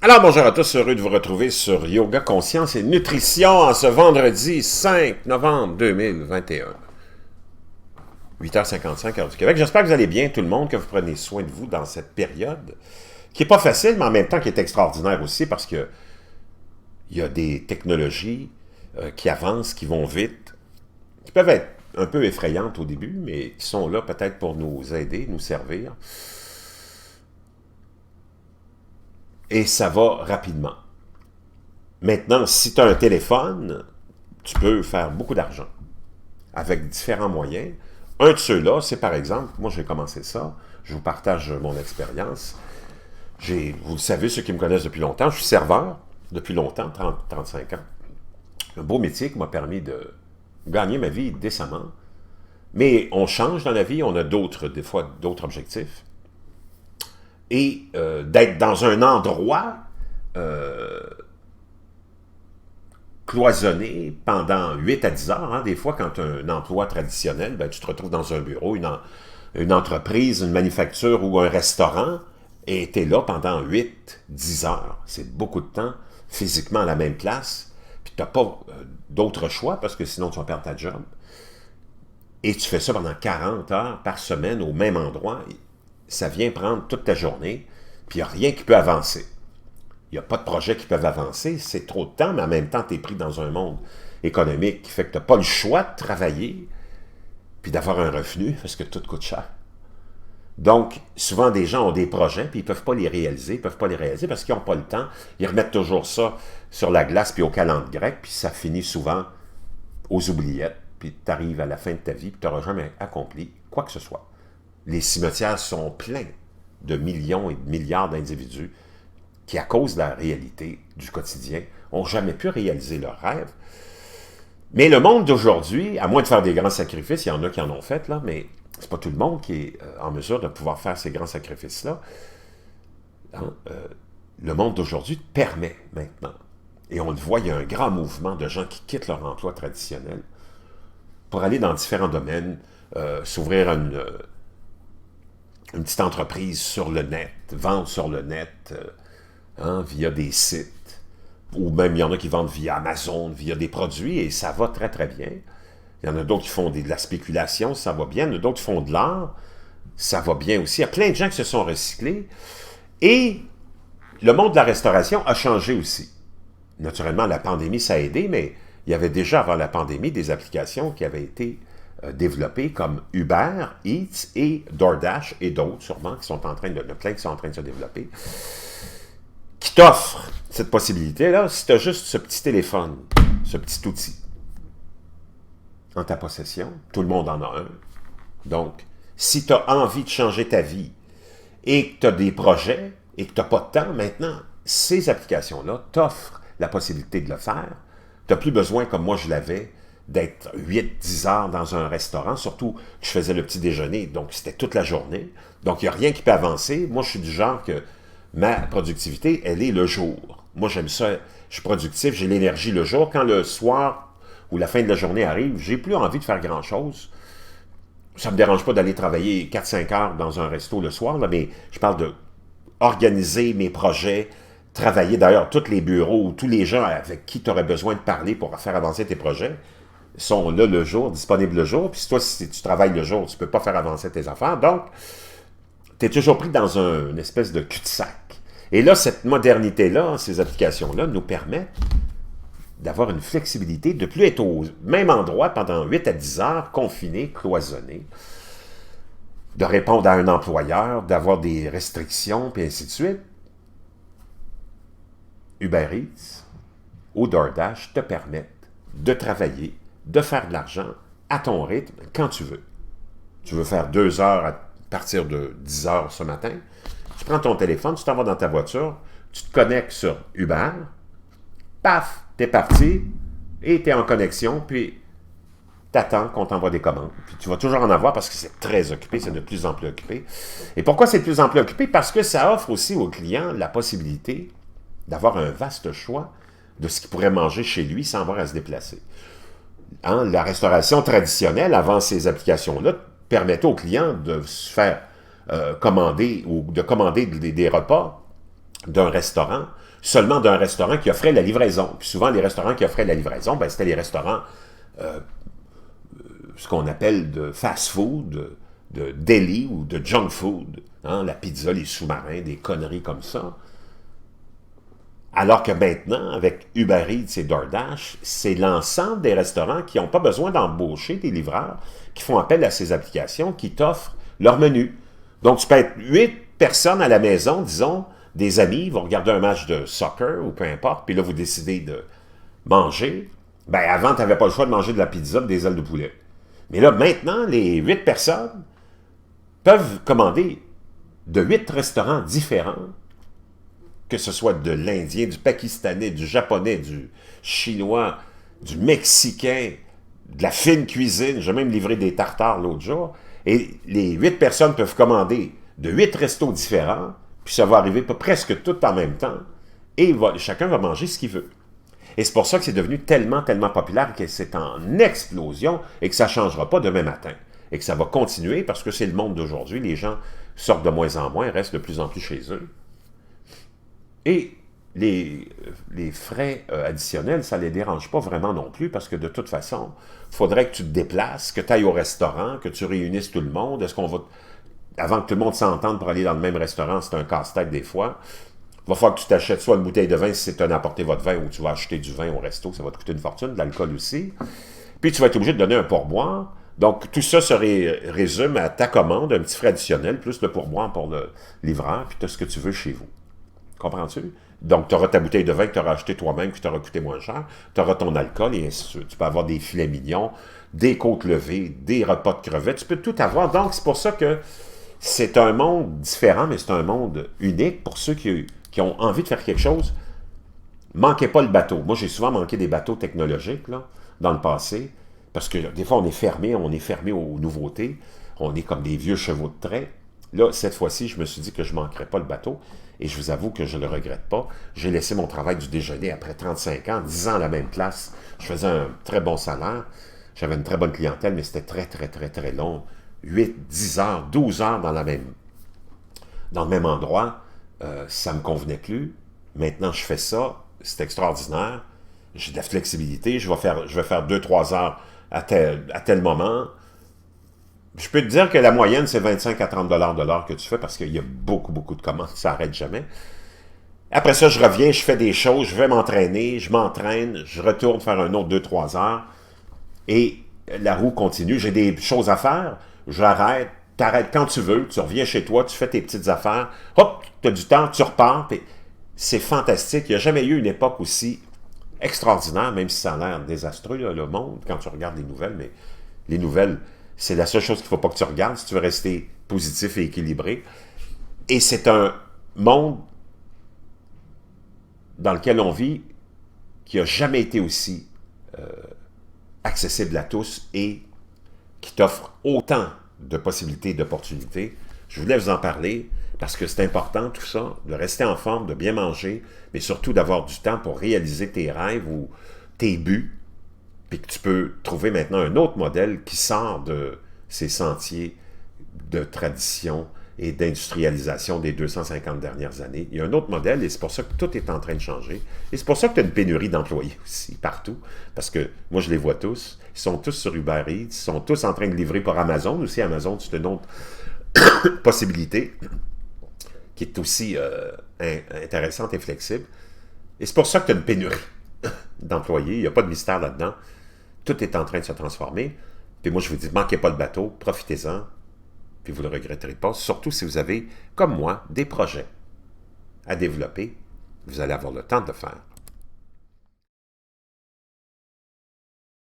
Alors bonjour à tous, heureux de vous retrouver sur Yoga, Conscience et Nutrition en ce vendredi 5 novembre 2021. 8h55 heure du Québec. J'espère que vous allez bien tout le monde, que vous prenez soin de vous dans cette période qui n'est pas facile, mais en même temps qui est extraordinaire aussi parce que il y a des technologies qui avancent, qui vont vite, qui peuvent être un peu effrayantes au début, mais qui sont là peut-être pour nous aider, nous servir. Et ça va rapidement. Maintenant, si tu as un téléphone, tu peux faire beaucoup d'argent avec différents moyens. Un de ceux-là, c'est par exemple, moi j'ai commencé ça, je vous partage mon expérience. Vous le savez, ceux qui me connaissent depuis longtemps, je suis serveur depuis longtemps, 35 ans. Un beau métier qui m'a permis de gagner ma vie décemment. Mais on change dans la vie, on a des fois d'autres objectifs. Et d'être dans un endroit cloisonné pendant 8 à 10 heures. Hein, des fois, quand tu as un emploi traditionnel, ben, tu te retrouves dans un bureau, une entreprise, une manufacture ou un restaurant, et tu es là pendant 8-10 heures. C'est beaucoup de temps, physiquement à la même place, puis tu n'as pas d'autre choix, parce que sinon tu vas perdre ta job. Et tu fais ça pendant 40 heures par semaine au même endroit. Ça vient prendre toute ta journée, puis il n'y a rien qui peut avancer. Il n'y a pas de projets qui peuvent avancer, c'est trop de temps, mais en même temps, tu es pris dans un monde économique qui fait que tu n'as pas le choix de travailler, puis d'avoir un revenu, parce que tout coûte cher. Donc, souvent, des gens ont des projets, puis ils ne peuvent pas les réaliser, parce qu'ils n'ont pas le temps. Ils remettent toujours ça sur la glace, puis au calendrier grec, puis ça finit souvent aux oubliettes, puis tu arrives à la fin de ta vie, puis tu n'auras jamais accompli quoi que ce soit. Les cimetières sont pleins de millions et de milliards d'individus qui, à cause de la réalité du quotidien, n'ont jamais pu réaliser leurs rêves. Mais le monde d'aujourd'hui, à moins de faire des grands sacrifices, il y en a qui en ont fait, là, mais c'est pas tout le monde qui est en mesure de pouvoir faire ces grands sacrifices-là. Hein? Le monde d'aujourd'hui permet maintenant. Et on le voit, il y a un grand mouvement de gens qui quittent leur emploi traditionnel pour aller dans différents domaines, s'ouvrir une petite entreprise sur le net, vendre sur le net, via des sites, ou même il y en a qui vendent via Amazon, via des produits, et ça va très très bien. Il y en a d'autres qui font de la spéculation, ça va bien. Il y en a d'autres qui font de l'art, ça va bien aussi. Il y a plein de gens qui se sont recyclés. Et le monde de la restauration a changé aussi. Naturellement, la pandémie, ça a aidé, mais il y avait déjà avant la pandémie des applications qui avaient été développés comme Uber Eats et DoorDash et d'autres sûrement qui sont en train de, plein qui sont en train de se développer, qui t'offrent cette possibilité-là si tu as juste ce petit téléphone, ce petit outil en ta possession. Tout le monde en a un. Donc, si tu as envie de changer ta vie et que tu as des projets et que tu n'as pas de temps, maintenant, ces applications-là t'offrent la possibilité de le faire. Tu n'as plus besoin, comme moi je l'avais, d'être 8-10 heures dans un restaurant, surtout que je faisais le petit déjeuner, donc c'était toute la journée. Donc, il n'y a rien qui peut avancer. Moi, je suis du genre que ma productivité, elle est le jour. Moi, j'aime ça, je suis productif, j'ai l'énergie le jour. Quand le soir ou la fin de la journée arrive, j'ai plus envie de faire grand-chose. Ça ne me dérange pas d'aller travailler 4-5 heures dans un resto le soir, là, mais je parle de organiser mes projets, travailler. D'ailleurs, tous les bureaux ou tous les gens avec qui tu aurais besoin de parler pour faire avancer tes projets, sont là le jour, disponibles le jour. Puis toi, si tu travailles le jour, tu ne peux pas faire avancer tes affaires. Donc, tu es toujours pris dans une espèce de cul-de-sac. Et là, cette modernité-là, ces applications-là, nous permettent d'avoir une flexibilité, de ne plus être au même endroit pendant 8 à 10 heures, confiné, cloisonné, de répondre à un employeur, d'avoir des restrictions, puis ainsi de suite. Uber Eats ou DoorDash te permettent de travailler, de faire de l'argent à ton rythme, quand tu veux. Tu veux faire 2 heures à partir de 10 heures ce matin, tu prends ton téléphone, tu t'en vas dans ta voiture, tu te connectes sur Uber, paf, t'es parti, et t'es en connexion, puis t'attends qu'on t'envoie des commandes. Puis tu vas toujours en avoir parce que c'est très occupé, c'est de plus en plus occupé. Et pourquoi c'est de plus en plus occupé? Parce que ça offre aussi aux clients la possibilité d'avoir un vaste choix de ce qu'il pourrait manger chez lui sans avoir à se déplacer. Hein, la restauration traditionnelle, avant ces applications-là, permettait aux clients de se faire commander ou de commander des repas d'un restaurant seulement d'un restaurant qui offrait la livraison. Puis souvent, les restaurants qui offraient la livraison, ben, c'était les restaurants, ce qu'on appelle de fast-food, de deli ou de junk food. Hein, la pizza, les sous-marins, des conneries comme ça. Alors que maintenant, avec Uber Eats et DoorDash, c'est l'ensemble des restaurants qui n'ont pas besoin d'embaucher des livreurs, qui font appel à ces applications, qui t'offrent leur menu. Donc, tu peux être 8 personnes à la maison, disons, des amis, vous regardez un match de soccer ou peu importe, puis là, vous décidez de manger. Ben, avant, tu n'avais pas le choix de manger de la pizza, des ailes de poulet. Mais là, maintenant, les 8 personnes peuvent commander de 8 restaurants différents, que ce soit de l'Indien, du Pakistanais, du Japonais, du Chinois, du Mexicain, de la fine cuisine. J'ai même livré des tartares l'autre jour. Et les 8 personnes peuvent commander de 8 restos différents, puis ça va arriver presque tout en même temps, et chacun va manger ce qu'il veut. Et c'est pour ça que c'est devenu tellement, tellement populaire que c'est en explosion et que ça ne changera pas demain matin. Et que ça va continuer parce que c'est le monde d'aujourd'hui. Les gens sortent de moins en moins, restent de plus en plus chez eux. Et les frais additionnels, ça ne les dérange pas vraiment non plus parce que de toute façon, il faudrait que tu te déplaces, que tu ailles au restaurant, que tu réunisses tout le monde. Est-ce qu'on va... Avant que tout le monde s'entende pour aller dans le même restaurant, c'est un casse-tête des fois. Il va falloir que tu t'achètes soit une bouteille de vin si c'est un apporter votre vin ou tu vas acheter du vin au resto, ça va te coûter une fortune, de l'alcool aussi. Puis tu vas être obligé de donner un pourboire. Donc tout ça se résume à ta commande, un petit frais additionnel, plus le pourboire pour le livreur, puis tu as ce que tu veux chez vous. Comprends-tu? Donc tu auras ta bouteille de vin que tu auras acheté toi-même, qui t'aura coûté moins cher, tu auras ton alcool et ainsi de suite. Tu peux avoir des filets mignons, des côtes levées, des repas de crevettes, tu peux tout avoir. Donc c'est pour ça que c'est un monde différent, mais c'est un monde unique pour ceux qui ont envie de faire quelque chose. Manquez pas le bateau. Moi, j'ai souvent manqué des bateaux technologiques là, dans le passé, parce que des fois, on est fermé aux nouveautés, on est comme des vieux chevaux de trait. Là, cette fois-ci, je me suis dit que je ne manquerais pas le bateau, et je vous avoue que je ne le regrette pas. J'ai laissé mon travail du déjeuner après 35 ans, 10 ans à la même place. Je faisais un très bon salaire, j'avais une très bonne clientèle, mais c'était très, très, très, très long. 8, 10 heures, 12 heures dans le même endroit, ça ne me convenait plus. Maintenant, je fais ça, c'est extraordinaire. J'ai de la flexibilité, je vais faire 2-3 heures à tel moment. Je peux te dire que la moyenne, c'est 25 à 30 $ de l'heure que tu fais parce qu'il y a beaucoup, beaucoup de commandes, ça n'arrête jamais. Après ça, je reviens, je fais des choses, je vais m'entraîner, je m'entraîne, je retourne faire un autre 2-3 heures et la roue continue. J'ai des choses à faire, j'arrête, t'arrêtes quand tu veux, tu reviens chez toi, tu fais tes petites affaires, hop, tu as du temps, tu repars. C'est fantastique. Il n'y a jamais eu une époque aussi extraordinaire, même si ça a l'air désastreux, là, le monde, quand tu regardes les nouvelles, mais les nouvelles, c'est la seule chose qu'il ne faut pas que tu regardes si tu veux rester positif et équilibré. Et c'est un monde dans lequel on vit qui n'a jamais été aussi accessible à tous et qui t'offre autant de possibilités et d'opportunités. Je voulais vous en parler parce que c'est important tout ça, de rester en forme, de bien manger, mais surtout d'avoir du temps pour réaliser tes rêves ou tes buts, puis que tu peux trouver maintenant un autre modèle qui sort de ces sentiers de tradition et d'industrialisation des 250 dernières années. Il y a un autre modèle et c'est pour ça que tout est en train de changer. Et c'est pour ça que tu as une pénurie d'employés aussi, partout. Parce que moi, je les vois tous. Ils sont tous sur Uber Eats. Ils sont tous en train de livrer par Amazon. Aussi, Amazon, c'est une autre possibilité qui est aussi intéressante et flexible. Et c'est pour ça que tu as une pénurie d'employés. Il n'y a pas de mystère là-dedans. Tout est en train de se transformer. Puis moi, je vous dis, manquez pas le bateau, profitez-en, puis vous ne le regretterez pas. Surtout si vous avez, comme moi, des projets à développer, vous allez avoir le temps de le faire.